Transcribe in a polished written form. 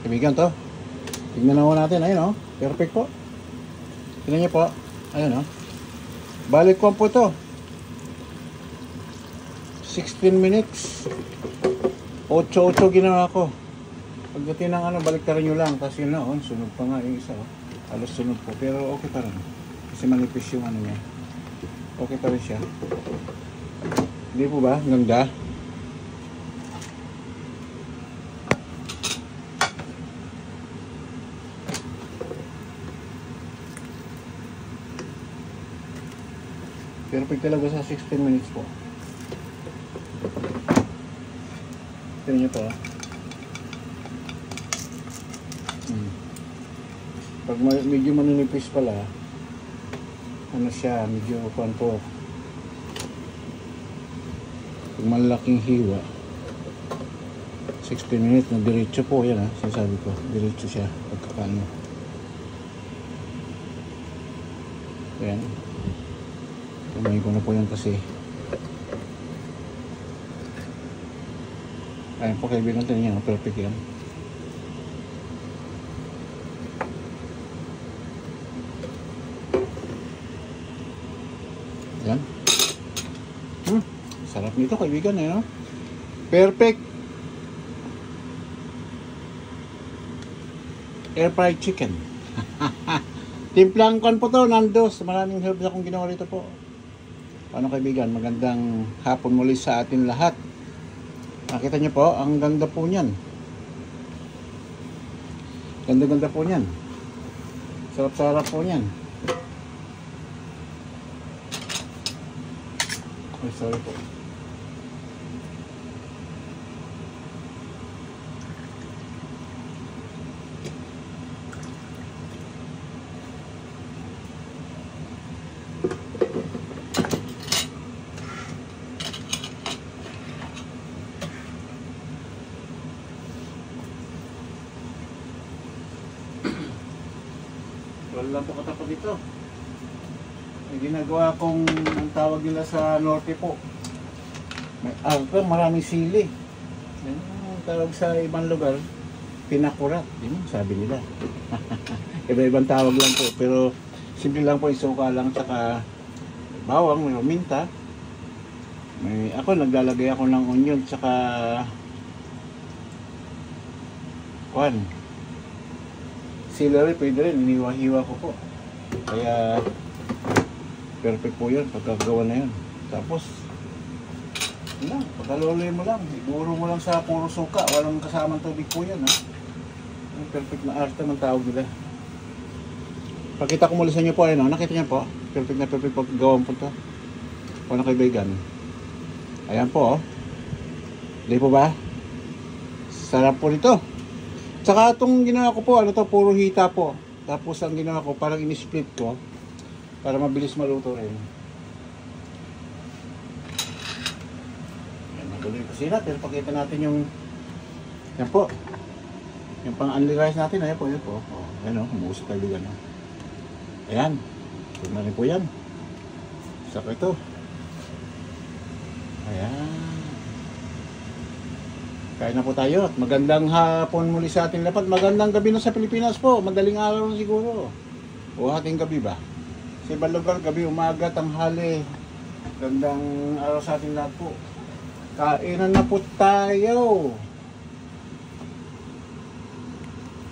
Kaibigan to. Tingnan naman natin. Ayun, oh. Perfect po. Tingnan niyo po. Ayun, oh. Balik ko po to. 16 minutes. 8-8 ginawa ko. Pagdating ng ano, balik ka rin nyo lang. Tapos yun na, oh. Sunog pa nga yung isa, oh. Halos sunog po. Pero okay pa rin. Kasi manipis yung ano niya. Okay pa rin siya. Hindi po ba? Ganda. Perfect talaga sa 16 minutes po. Tignan nyo to. Pag medyo maninipis pala, ano siya, medyo kuwan po. Pag malaking hiwa, 16 minutes na diretso po. Yan, sinasabi ko, diretso siya pagkakano. Yan. Tumayin ko na po yan kasi. Ayan po kaibigan, tingnan nyo, perfect yan. Yan. Sarap nito kaibigan, no? Perfect. Air fried chicken. Timplang kon po to, Nandos. Maraming herbs akong ginawa rito po. Paano kaibigan? Magandang hapon muli sa atin lahat. Nakita niyo po, ang ganda po niyan. Ganda-ganda po niyan. Sarap-sarap po niyan. Ay, sorry po. Wala lang po katapat dito. May ginagawa kong ang tawag nila sa norte po. May alper, maraming sili. Yan ang tawag sa ibang lugar, pinakurat. Yun sabi nila. Iba-ibang tawag lang po. Pero simple lang po, isuka lang, tsaka bawang, may minta. Ako naglalagay ako ng onion, tsaka celery, pwede rin, iniwa-hiwa ko po. Kaya perfect po yun pagkagawa na yun. Tapos yun lang, pagkaluloy mo lang, iguro mo lang sa puro suka, walang kasamang tubig po yan, ha. Perfect na arte ng tawag nila. Pakita ko muli sa inyo po, ayun, nakita niyo po, perfect na perfect pagkagawa po ito. Paano kaibigan? Ayan po, oh. Hindi po ba? Sarap po nito. Saka itong ginawa ko po, ano to, puro hita po. Tapos ang ginawa ko, parang in-split ko para mabilis maluto rin. Yan, naguloy ko sila. Pero pakita natin yung, yan po, yung pang-unli rice natin. Ayan po, yun po. O, ayan o, umuusap tayo yan. Ayan, tignan rin po yan. Saka ito. Ayan. Kain na po tayo at magandang hapon muli sa ating lahat. Magandang gabi na sa Pilipinas po. Madaling araw na siguro. O ating gabi ba? Sa ibang lugar, gabi, umaga, tanghali. Magandang araw sa ating lahat po. Kainan na po tayo.